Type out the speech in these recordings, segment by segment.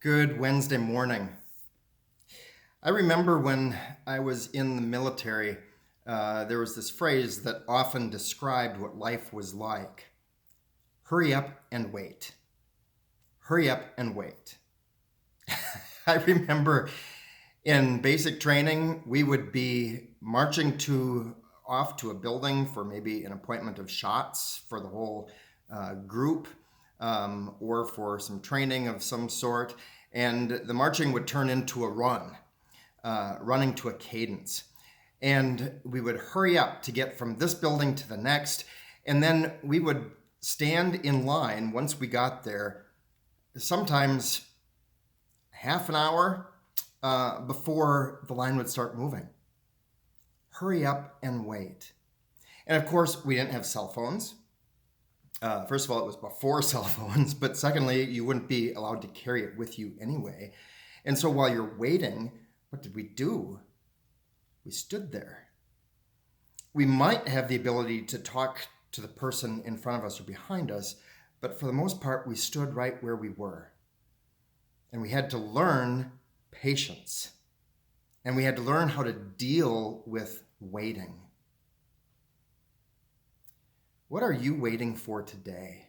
Good Wednesday morning. I remember when I was in the military, there was this phrase that often described what life was like. Hurry up and wait. Hurry up and wait. I remember in basic training, we would be marching off to a building for maybe an appointment of shots for the whole group, or for some training of some sort. And the marching would turn into a run, running to a cadence. And we would hurry up to get from this building to the next. And then we would stand in line once we got there, sometimes half an hour before the line would start moving. Hurry up and wait. And of course, we didn't have cell phones. First of all, it was before cell phones, but secondly, you wouldn't be allowed to carry it with you anyway. And so while you're waiting, what did we do? We stood there. We might have the ability to talk to the person in front of us or behind us, but for the most part, we stood right where we were. And we had to learn patience. And we had to learn how to deal with waiting. What are you waiting for today?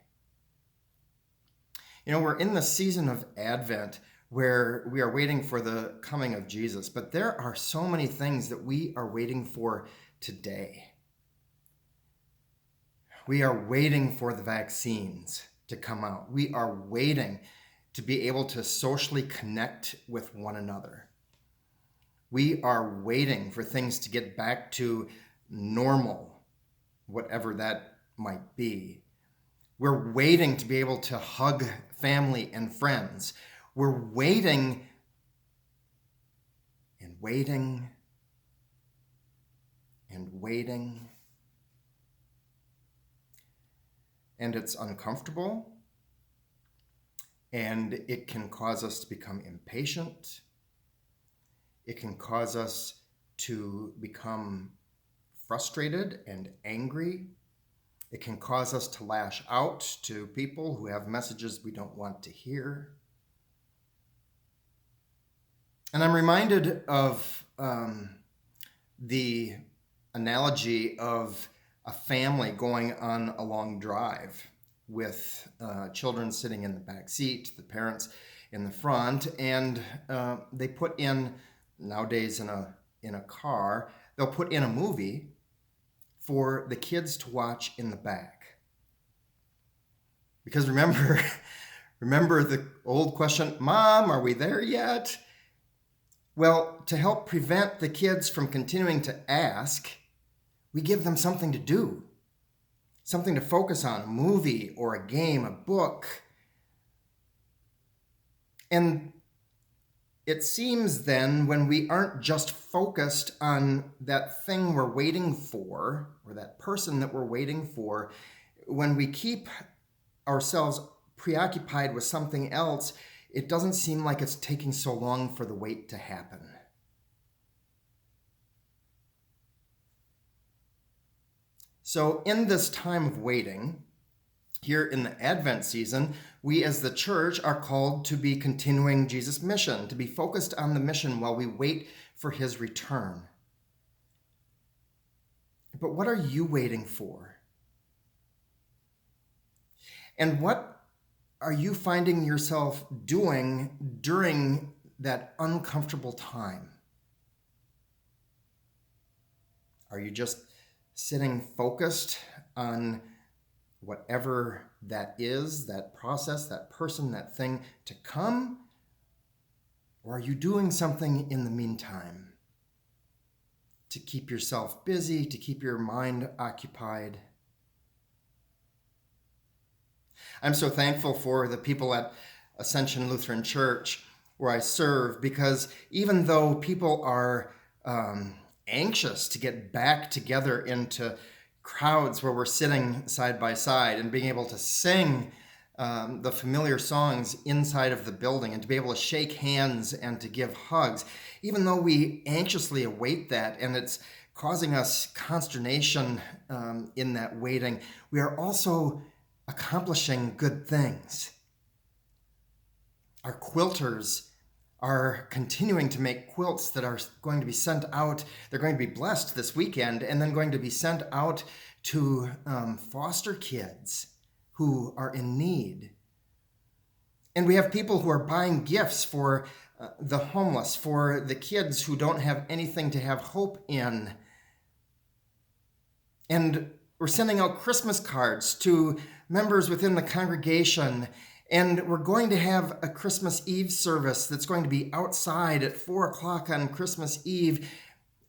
We're in the season of Advent where we are waiting for the coming of Jesus, but there are so many things that we are waiting for today. We are waiting for the vaccines to come out. We are waiting to be able to socially connect with one another. We are waiting for things to get back to normal, whatever that might be. We're waiting to be able to hug family and friends. We're waiting and waiting and waiting. And it's uncomfortable, and it can cause us to become impatient. It can cause us to become frustrated and angry. It can cause us to lash out to people who have messages we don't want to hear. And I'm reminded of the analogy of a family going on a long drive with children sitting in the back seat, the parents in the front, and they put in, nowadays in a car, they'll put in a movie for the kids to watch in the back. Because remember the old question, Mom, are we there yet? Well, to help prevent the kids from continuing to ask, we give them something to do, something to focus on, a movie or a game, a book. And it seems then when we aren't just focused on that thing we're waiting for, or that person that we're waiting for, when we keep ourselves preoccupied with something else, it doesn't seem like it's taking so long for the wait to happen. So in this time of waiting, here in the Advent season, we as the church are called to be continuing Jesus' mission, to be focused on the mission while we wait for his return. But what are you waiting for? And what are you finding yourself doing during that uncomfortable time? Are you just sitting focused on whatever that is, that process, that person, that thing to come? Or are you doing something in the meantime to keep yourself busy, to keep your mind occupied? I'm so thankful for the people at Ascension Lutheran Church where I serve, because even though people are anxious to get back together into crowds where we're sitting side by side and being able to sing the familiar songs inside of the building and to be able to shake hands and to give hugs, even though we anxiously await that and it's causing us consternation in that waiting, we are also accomplishing good things. Our quilters are continuing to make quilts that are going to be sent out. They're going to be blessed this weekend and then going to be sent out to foster kids who are in need. And we have people who are buying gifts for the homeless, for the kids who don't have anything to have hope in. And we're sending out Christmas cards to members within the congregation. And we're going to have a Christmas Eve service that's going to be outside at 4 o'clock on Christmas Eve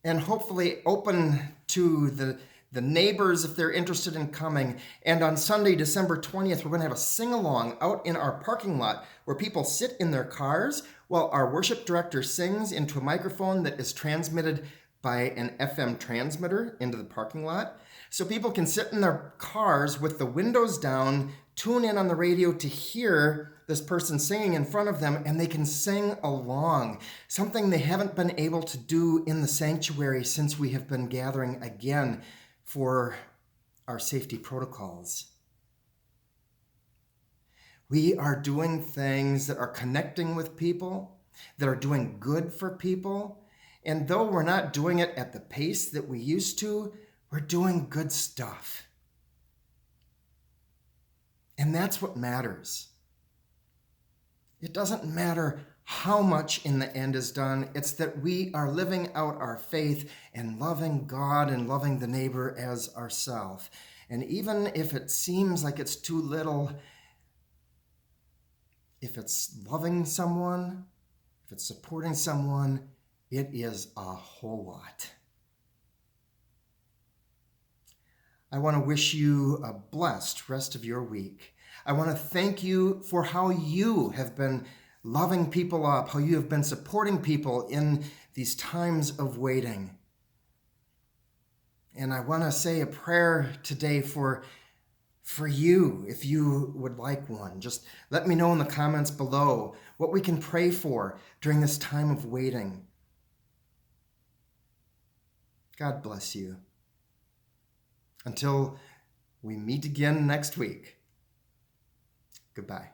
and hopefully open to the neighbors if they're interested in coming. And on Sunday, December 20th, we're going to have a sing-along out in our parking lot where people sit in their cars while our worship director sings into a microphone that is transmitted by an FM transmitter into the parking lot. So people can sit in their cars with the windows down, tune in on the radio to hear this person singing in front of them, and they can sing along, something they haven't been able to do in the sanctuary since we have been gathering again for our safety protocols. We are doing things that are connecting with people, that are doing good for people, and though we're not doing it at the pace that we used to, we're doing good stuff. And that's what matters. It doesn't matter how much in the end is done. It's that we are living out our faith and loving God and loving the neighbor as ourselves. And even if it seems like it's too little, if it's loving someone, if it's supporting someone, it is a whole lot. I want to wish you a blessed rest of your week. I want to thank you for how you have been loving people up, how you have been supporting people in these times of waiting. And I want to say a prayer today for you, if you would like one. Just let me know in the comments below what we can pray for during this time of waiting. God bless you. Until we meet again next week, goodbye.